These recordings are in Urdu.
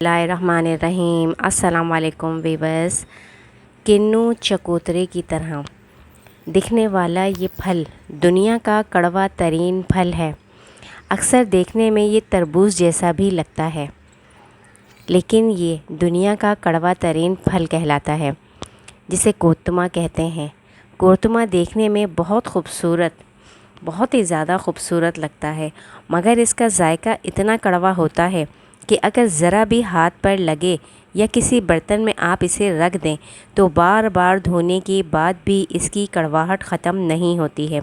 اللہ الرحمن الرحیم۔ السلام علیکم ویورز۔ کنو چکوترے کی طرح دکھنے والا یہ پھل دنیا کا کڑوا ترین پھل ہے۔ اکثر دیکھنے میں یہ تربوز جیسا بھی لگتا ہے، لیکن یہ دنیا کا کڑوا ترین پھل کہلاتا ہے، جسے کورتما کہتے ہیں۔ کورتما دیکھنے میں بہت ہی زیادہ خوبصورت لگتا ہے، مگر اس کا ذائقہ اتنا کڑوا ہوتا ہے کہ اگر ذرا بھی ہاتھ پر لگے یا کسی برتن میں آپ اسے رکھ دیں تو بار بار دھونے کے بعد بھی اس کی کڑواہٹ ختم نہیں ہوتی ہے۔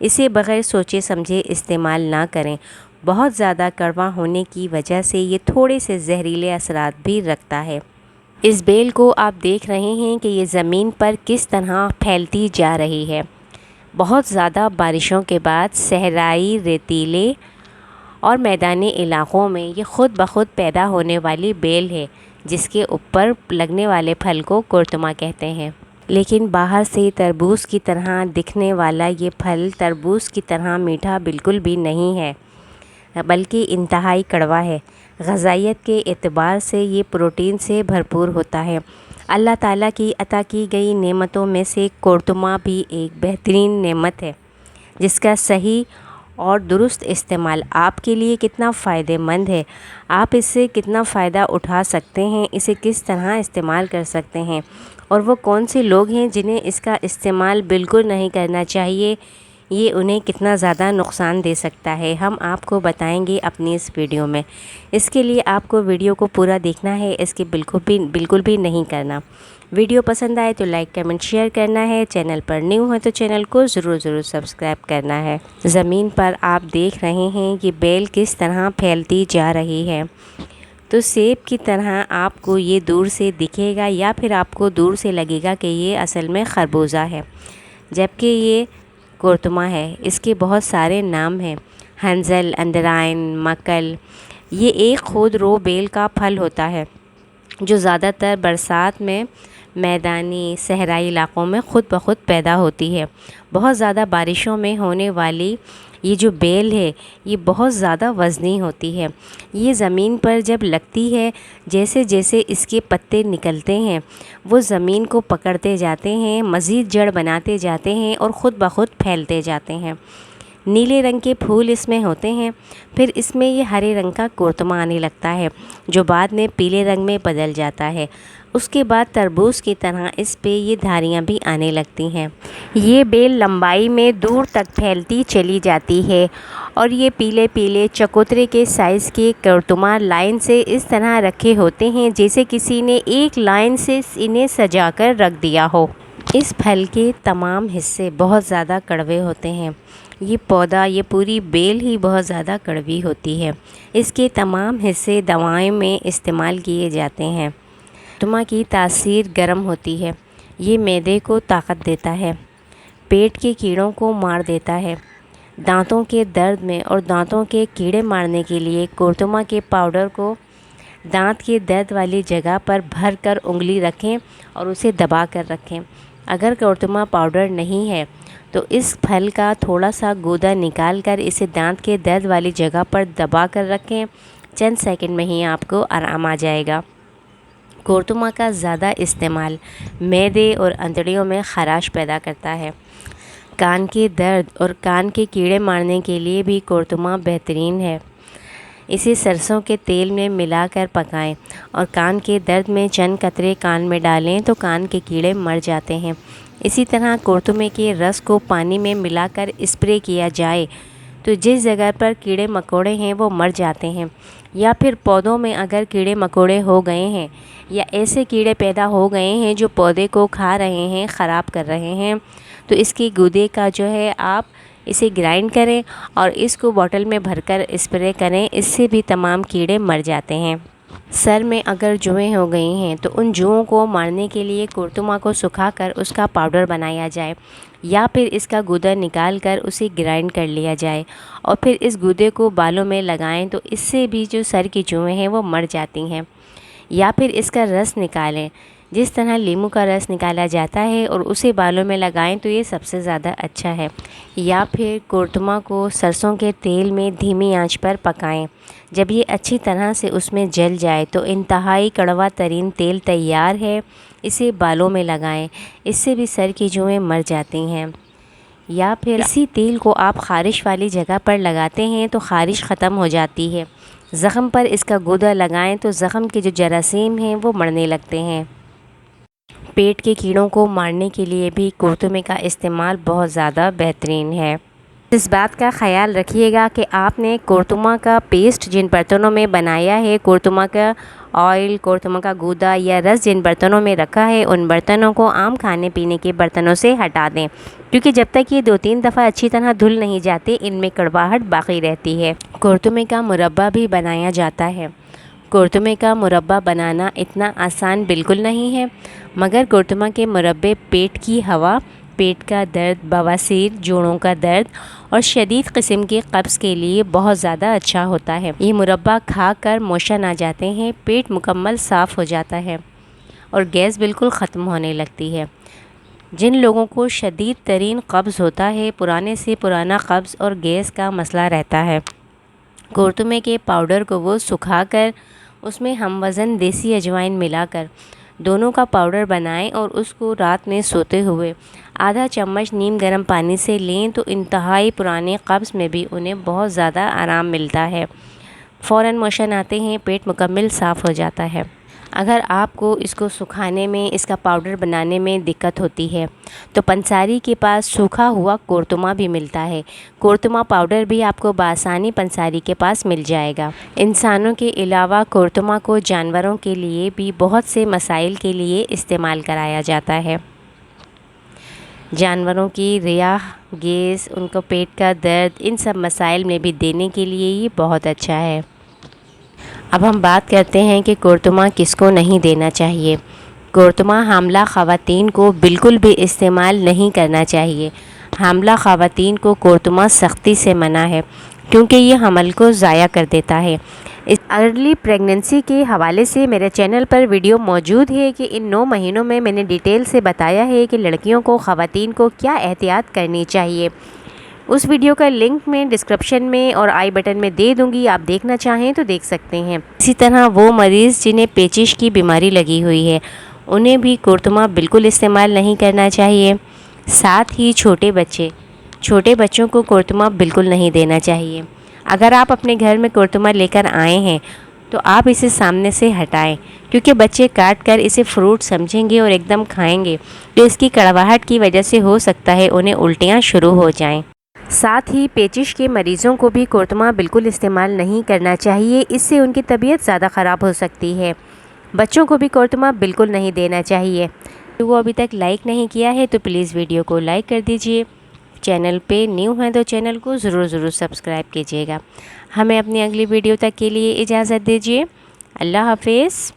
اسے بغیر سوچے سمجھے استعمال نہ کریں۔ بہت زیادہ کڑوا ہونے کی وجہ سے یہ تھوڑے سے زہریلے اثرات بھی رکھتا ہے۔ اس بیل کو آپ دیکھ رہے ہیں کہ یہ زمین پر کس طرح پھیلتی جا رہی ہے۔ بہت زیادہ بارشوں کے بعد صحرائی، ریتیلے اور میدانی علاقوں میں یہ خود بخود پیدا ہونے والی بیل ہے، جس کے اوپر لگنے والے پھل کو کورتما کہتے ہیں۔ لیکن باہر سے تربوز کی طرح دکھنے والا یہ پھل تربوز کی طرح میٹھا بالکل بھی نہیں ہے، بلکہ انتہائی کڑوا ہے۔ غذائیت کے اعتبار سے یہ پروٹین سے بھرپور ہوتا ہے۔ اللہ تعالیٰ کی عطا کی گئی نعمتوں میں سے کورتما بھی ایک بہترین نعمت ہے، جس کا صحیح اور درست استعمال آپ کے لیے کتنا فائدہ مند ہے۔ آپ اس سے کتنا فائدہ اٹھا سکتے ہیں، اسے کس طرح استعمال کر سکتے ہیں، اور وہ کون سے لوگ ہیں جنہیں اس کا استعمال بالکل نہیں کرنا چاہیے، یہ انہیں کتنا زیادہ نقصان دے سکتا ہے، ہم آپ کو بتائیں گے اپنی اس ویڈیو میں۔ اس کے لیے آپ کو ویڈیو کو پورا دیکھنا ہے، اس کے بالکل بھی نہیں کرنا۔ ویڈیو پسند آئے تو لائک کمنٹ شیئر کرنا ہے، چینل پر نیو ہے تو چینل کو ضرور سبسکرائب کرنا ہے۔ زمین پر آپ دیکھ رہے ہیں کہ بیل کس طرح پھیلتی جا رہی ہے، تو سیب کی طرح آپ کو یہ دور سے دکھے گا یا پھر آپ کو دور سے لگے گا کہ یہ اصل میں خربوزہ ہے، جبکہ یہ کورتما ہے۔ اس کے بہت سارے نام ہیں: ہنزل، اندرائن، مکل۔ یہ ایک خود رو بیل کا پھل ہوتا ہے جو زیادہ تر برسات میں میدانی صحرائی علاقوں میں خود بخود پیدا ہوتی ہے۔ بہت زیادہ بارشوں میں ہونے والی یہ جو بیل ہے یہ بہت زیادہ وزنی ہوتی ہے۔ یہ زمین پر جب لگتی ہے، جیسے جیسے اس کے پتے نکلتے ہیں وہ زمین کو پکڑتے جاتے ہیں، مزید جڑ بناتے جاتے ہیں اور خود بخود پھیلتے جاتے ہیں۔ نیلے رنگ کے پھول اس میں ہوتے ہیں، پھر اس میں یہ ہرے رنگ کا کورتما آنے لگتا ہے جو بعد میں پیلے رنگ میں بدل جاتا ہے۔ اس کے بعد تربوز کی طرح اس پہ یہ دھاریاں بھی آنے لگتی ہیں۔ یہ بیل لمبائی میں دور تک پھیلتی چلی جاتی ہے اور یہ پیلے پیلے چکوترے کے سائز کے کورتما لائن سے اس طرح رکھے ہوتے ہیں جیسے کسی نے ایک لائن سے انہیں سجا کر رکھ دیا ہو۔ اس پھل کے تمام حصے بہت زیادہ کڑوے ہوتے ہیں۔ یہ پوری بیل ہی بہت زیادہ کڑوی ہوتی ہے۔ اس کے تمام حصے دوائیں میں استعمال کیے جاتے ہیں۔ کورتما کی تاثیر گرم ہوتی ہے۔ یہ معدے کو طاقت دیتا ہے، پیٹ کے کیڑوں کو مار دیتا ہے۔ دانتوں کے درد میں اور دانتوں کے کیڑے مارنے کے لیے کورتما کے پاؤڈر کو دانت کے درد والی جگہ پر بھر کر انگلی رکھیں اور اسے دبا کر رکھیں۔ اگر کورتما پاؤڈر نہیں ہے تو اس پھل کا تھوڑا سا گودا نکال کر اسے دانت کے درد والی جگہ پر دبا کر رکھیں، چند سیکنڈ میں ہی آپ کو آرام آ جائے گا۔ کورتما کا زیادہ استعمال معدے اور آنتڑیوں میں خراش پیدا کرتا ہے۔ کان کے درد اور کان کے کیڑے مارنے کے لیے بھی کورتما بہترین ہے۔ اسے سرسوں کے تیل میں ملا کر پکائیں اور کان کے درد میں چند قطرے کان میں ڈالیں تو کان کے کیڑے مر جاتے ہیں۔ اسی طرح کورتمے کے رس کو پانی میں ملا کر اسپرے کیا جائے تو جس جگہ پر کیڑے مکوڑے ہیں وہ مر جاتے ہیں، یا پھر پودوں میں اگر کیڑے مکوڑے ہو گئے ہیں یا ایسے کیڑے پیدا ہو گئے ہیں جو پودے کو کھا رہے ہیں، خراب کر رہے ہیں، تو اس کے گودے کا آپ اسے گرائنڈ کریں اور اس کو بوٹل میں بھر کر اسپرے کریں، اس سے بھی تمام کیڑے مر جاتے ہیں۔ سر میں اگر جوئیں ہو گئی ہیں تو ان جوؤں کو مارنے کے لیے کورتما کو سکھا کر اس کا پاؤڈر بنایا جائے، یا پھر اس کا گودا نکال کر اسے گرائنڈ کر لیا جائے اور پھر اس گودے کو بالوں میں لگائیں تو اس سے بھی جو سر کی جوئیں ہیں وہ مر جاتی ہیں۔ یا پھر اس کا رس نکالیں، جس طرح لیموں کا رس نکالا جاتا ہے، اور اسے بالوں میں لگائیں تو یہ سب سے زیادہ اچھا ہے۔ یا پھر کورتما کو سرسوں کے تیل میں دھیمی آنچ پر پکائیں جب یہ اچھی طرح سے اس میں جل جائے تو انتہائی کڑوا ترین تیل تیار ہے۔ اسے بالوں میں لگائیں، اس سے بھی سر کی جوئیں مر جاتی ہیں۔ یا پھر اسی تیل کو آپ خارش والی جگہ پر لگاتے ہیں تو خارش ختم ہو جاتی ہے۔ زخم پر اس کا گودا لگائیں تو زخم کے جو جراثیم ہیں وہ مرنے لگتے ہیں۔ پیٹ کے کیڑوں کو مارنے کے لیے بھی کرتمے کا استعمال بہت زیادہ بہترین ہے۔ اس بات کا خیال رکھیے گا کہ آپ نے کرتما کا پیسٹ جن برتنوں میں بنایا ہے، کرتما کا آئل، کرتما کا گودا یا رس جن برتنوں میں رکھا ہے، ان برتنوں کو عام کھانے پینے کے برتنوں سے ہٹا دیں، کیونکہ جب تک یہ 2-3 دفعہ اچھی طرح دھل نہیں جاتے ان میں کڑواہٹ باقی رہتی ہے۔ کرتمے کا مربع بھی بنایا جاتا ہے۔ کرتمے کا مربع بنانا اتنا آسان بالکل نہیں ہے، مگر کرتما کے مربے پیٹ کی ہوا، پیٹ کا درد، بواسیر، جوڑوں کا درد اور شدید قسم کے قبض کے لیے بہت زیادہ اچھا ہوتا ہے۔ یہ مربع کھا کر موشن آ جاتے ہیں، پیٹ مکمل صاف ہو جاتا ہے اور گیس بالکل ختم ہونے لگتی ہے۔ جن لوگوں کو شدید ترین قبض ہوتا ہے، پرانے سے پرانا قبض اور گیس کا مسئلہ رہتا ہے، کرتمے کے پاؤڈر کو وہ سکھا کر اس میں ہم وزن دیسی اجوائن ملا کر دونوں کا پاؤڈر بنائیں اور اس کو رات میں سوتے ہوئے آدھا چمچ نیم گرم پانی سے لیں تو انتہائی پرانے قبض میں بھی انہیں بہت زیادہ آرام ملتا ہے۔ فوراً موشن آتے ہیں، پیٹ مکمل صاف ہو جاتا ہے۔ اگر آپ کو اس کو سکھانے میں، اس کا پاؤڈر بنانے میں دقت ہوتی ہے تو پنساری کے پاس سوکھا ہوا کرتما بھی ملتا ہے۔ کرتما پاؤڈر بھی آپ کو بآسانی پنساری کے پاس مل جائے گا۔ انسانوں کے علاوہ کرتما کو جانوروں کے لیے بھی بہت سے مسائل کے لیے استعمال کرایا جاتا ہے۔ جانوروں کی ریاح، گیس، ان کو پیٹ کا درد، ان سب مسائل میں بھی دینے کے لیے یہ بہت اچھا ہے۔ اب ہم بات کرتے ہیں کہ کرتما کس کو نہیں دینا چاہیے۔ کرتما حاملہ خواتین کو بالکل بھی استعمال نہیں کرنا چاہیے۔ حاملہ خواتین کو کرتما سختی سے منع ہے، کیونکہ یہ حمل کو ضائع کر دیتا ہے۔ اس ارلی پریگننسی کے حوالے سے میرے چینل پر ویڈیو موجود ہے کہ ان 9 مہینوں میں نے ڈیٹیل سے بتایا ہے کہ لڑکیوں کو، خواتین کو کیا احتیاط کرنی چاہیے۔ اس ویڈیو کا لنک میں ڈسکرپشن میں اور آئی بٹن میں دے دوں گی، آپ دیکھنا چاہیں تو دیکھ سکتے ہیں۔ اسی طرح وہ مریض جنہیں پیچش کی بیماری لگی ہوئی ہے، انہیں بھی کرتما بالکل استعمال نہیں کرنا چاہیے۔ ساتھ ہی چھوٹے بچوں کو کرتما بالکل نہیں دینا چاہیے۔ اگر آپ اپنے گھر میں کرتما لے کر آئے ہیں تو آپ اسے سامنے سے ہٹائیں، کیونکہ بچے کاٹ کر اسے فروٹ سمجھیں گے اور ایک دم کھائیں گے تو اس کی کڑواہٹ کی وجہ سے ہو سکتا ہے انہیں الٹیاں شروع ہو جائیں۔ ساتھ ہی پیچش کے مریضوں کو بھی کرتما بالکل استعمال نہیں کرنا چاہیے، اس سے ان کی طبیعت زیادہ خراب ہو سکتی ہے۔ بچوں کو بھی کرتما بالکل نہیں دینا چاہیے۔ وہ ابھی تک لائک نہیں کیا ہے تو پلیز ویڈیو کو لائک کر دیجئے۔ چینل پہ نیو ہیں تو چینل کو ضرور سبسکرائب کیجیے گا۔ ہمیں اپنی اگلی ویڈیو تک کے لیے اجازت دیجیے۔ اللہ حافظ۔